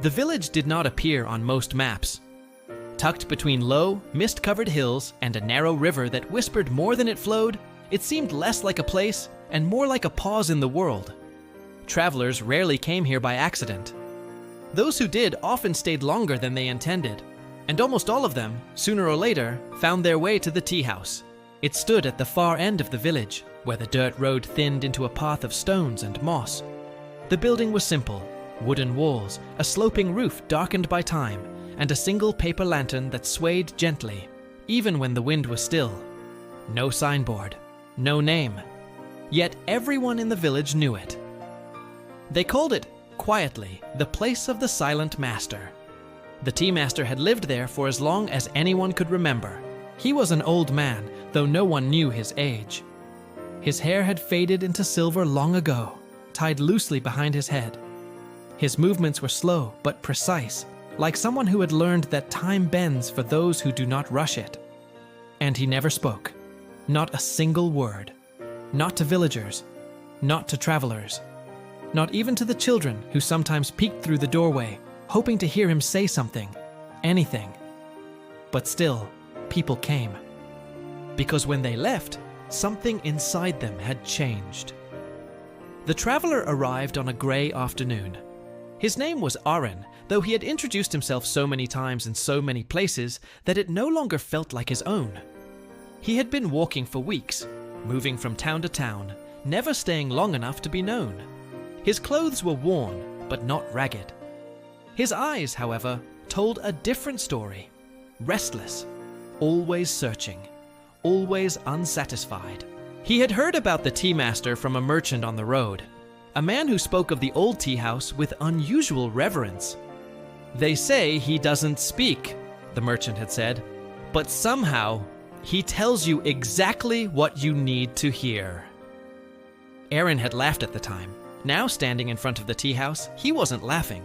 The village did not appear on most maps. Tucked between low, mist-covered hills and a narrow river that whispered more than it flowed, it seemed less like a place and more like a pause in the world. Travelers rarely came here by accident. Those who did often stayed longer than they intended, and almost all of them, sooner or later, found their way to the tea house. It stood at the far end of the village, where the dirt road thinned into a path of stones and moss. The building was simple: wooden walls, a sloping roof darkened by time, and a single paper lantern that swayed gently, even when the wind was still. No signboard, no name. Yet everyone in the village knew it. They called it, quietly, the place of the silent master. The tea master had lived there for as long as anyone could remember. He was an old man, though no one knew his age. His hair had faded into silver long ago, tied loosely behind his head. His movements were slow but precise, like someone who had learned that time bends for those who do not rush it. And he never spoke. Not a single word. Not to villagers. Not to travelers. Not even to the children who sometimes peeked through the doorway, hoping to hear him say something, anything. But still, people came. Because when they left, something inside them had changed. The traveler arrived on a gray afternoon. His name was Arin, though he had introduced himself so many times in so many places that it no longer felt like his own. He had been walking for weeks, moving from town to town, never staying long enough to be known. His clothes were worn, but not ragged. His eyes, however, told a different story. Restless, always searching, always unsatisfied. He had heard about the tea master from a merchant on the road, a man who spoke of the old tea house with unusual reverence. "They say he doesn't speak," the merchant had said, "but somehow he tells you exactly what you need to hear." Arin had laughed at the time. Now, standing in front of the tea house, he wasn't laughing.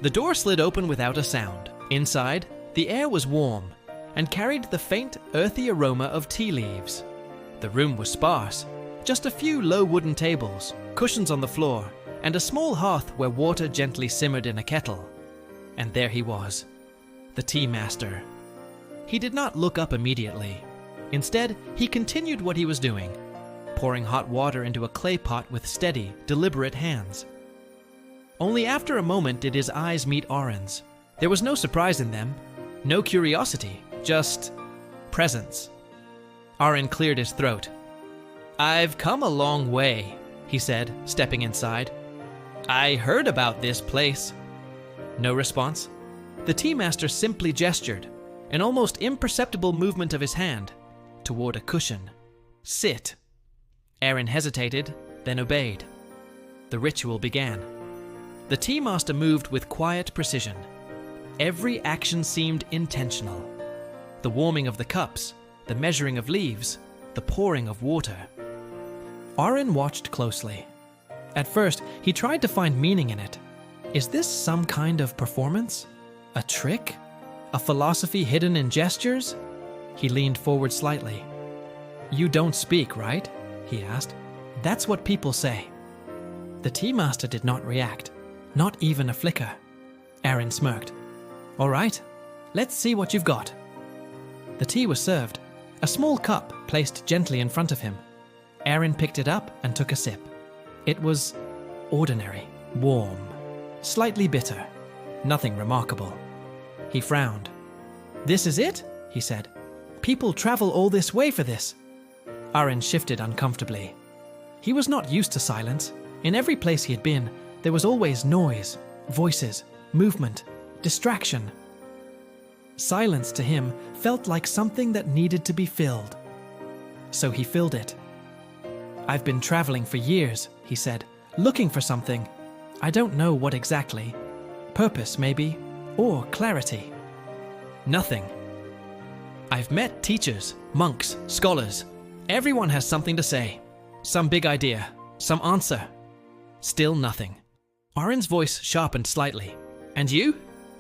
The door slid open without a sound. Inside, the air was warm and carried the faint, earthy aroma of tea leaves. The room was sparse, just a few low wooden tables, cushions on the floor, and a small hearth where water gently simmered in a kettle. And there he was, the tea master. He did not look up immediately. Instead, he continued what he was doing, pouring hot water into a clay pot with steady, deliberate hands. Only after a moment did his eyes meet Arin's. There was no surprise in them, no curiosity, just presence. Arin cleared his throat. "I've come a long way," he said, stepping inside. "I heard about this place." No response. The tea master simply gestured, an almost imperceptible movement of his hand, toward a cushion. "Sit." Arin hesitated, then obeyed. The ritual began. The tea master moved with quiet precision. Every action seemed intentional. The warming of the cups, the measuring of leaves, the pouring of water. Arin watched closely. At first, he tried to find meaning in it. Is this some kind of performance? A trick? A philosophy hidden in gestures? He leaned forward slightly. "You don't speak, right?" he asked. "That's what people say." The tea master did not react, not even a flicker. Arin smirked. "All right, let's see what you've got." The tea was served, a small cup placed gently in front of him. Arin picked it up and took a sip. It was ordinary, warm, slightly bitter, nothing remarkable. He frowned. "This is it?" he said. "People travel all this way for this." Arin shifted uncomfortably. He was not used to silence. In every place he had been, there was always noise, voices, movement, distraction. Silence to him felt like something that needed to be filled. So he filled it. "I've been traveling for years," he said, "looking for something. I don't know what exactly. Purpose, maybe, or clarity." "Nothing." "I've met teachers, monks, scholars. Everyone has something to say. Some big idea, some answer. Still nothing." Arin's voice sharpened slightly. "And you?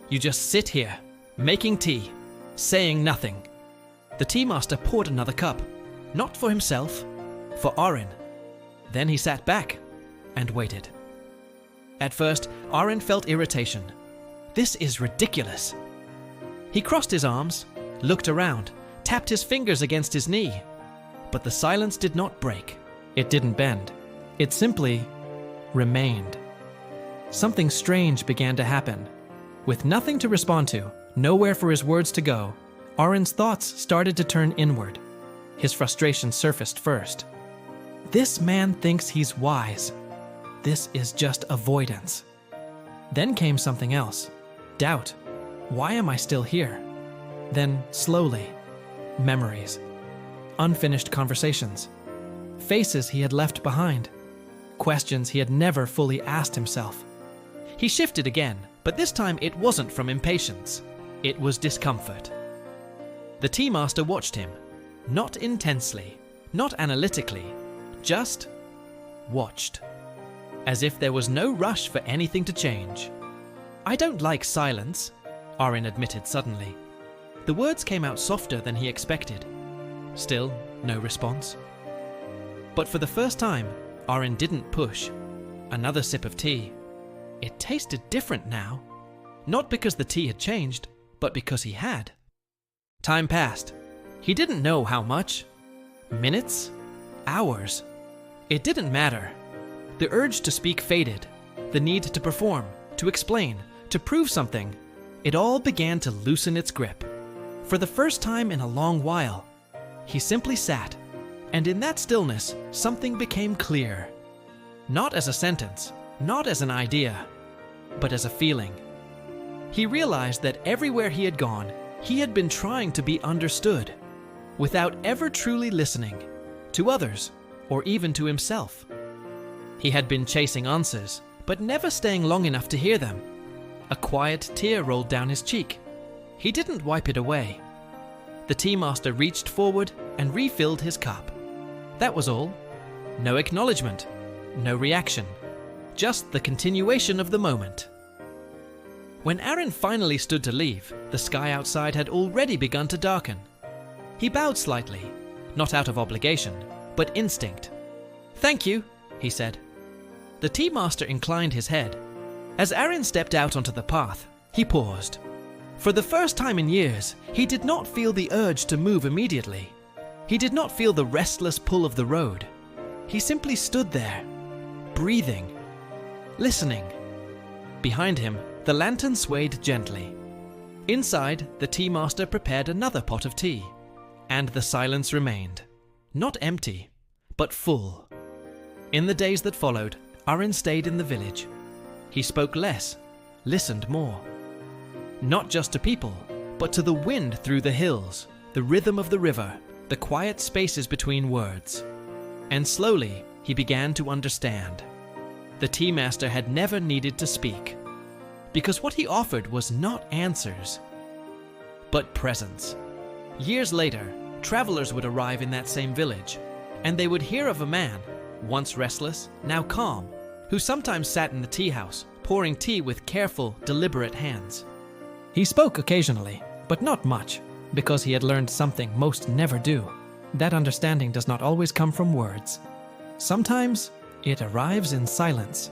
You just sit here, making tea, saying nothing." The tea master poured another cup, not for himself, for Arin. Then he sat back and waited. At first, Arin felt irritation. This is ridiculous. He crossed his arms, looked around, tapped his fingers against his knee. But the silence did not break. It didn't bend. It simply remained. Something strange began to happen. With nothing to respond to, nowhere for his words to go, Arin's thoughts started to turn inward. His frustration surfaced first. This man thinks he's wise. This is just avoidance. Then came something else. Doubt. Why am I still here? Then, slowly, memories. Unfinished conversations. Faces he had left behind. Questions he had never fully asked himself. He shifted again, but this time it wasn't from impatience. It was discomfort. The tea master watched him. Not intensely, not analytically, just watched. As if there was no rush for anything to change. "I don't like silence," Arin admitted suddenly. The words came out softer than he expected. Still, no response. But for the first time, Arin didn't push. Another sip of tea. It tasted different now. Not because the tea had changed, but because he had. Time passed. He didn't know how much. Minutes? Hours? It didn't matter. The urge to speak faded. The need to perform, to explain, to prove something. It all began to loosen its grip. For the first time in a long while, he simply sat, and in that stillness, something became clear. Not as a sentence, not as an idea, but as a feeling. He realized that everywhere he had gone, he had been trying to be understood, without ever truly listening, to others, or even to himself. He had been chasing answers, but never staying long enough to hear them. A quiet tear rolled down his cheek. He didn't wipe it away. The tea master reached forward and refilled his cup. That was all. No acknowledgement, no reaction, just the continuation of the moment. When Arin finally stood to leave, the sky outside had already begun to darken. He bowed slightly, not out of obligation, but instinct. "Thank you," he said. The tea master inclined his head. As Arin stepped out onto the path, he paused. For the first time in years, he did not feel the urge to move immediately. He did not feel the restless pull of the road. He simply stood there, breathing, listening. Behind him, the lantern swayed gently. Inside, the tea master prepared another pot of tea, and the silence remained. Not empty, but full. In the days that followed, Arin stayed in the village. He spoke less, listened more. Not just to people, but to the wind through the hills, the rhythm of the river, the quiet spaces between words. And slowly, he began to understand. The tea master had never needed to speak, because what he offered was not answers, but presence. Years later, travelers would arrive in that same village, and they would hear of a man, once restless, now calm, who sometimes sat in the tea house, pouring tea with careful, deliberate hands. He spoke occasionally, but not much, because he had learned something most never do. That understanding does not always come from words. Sometimes it arrives in silence.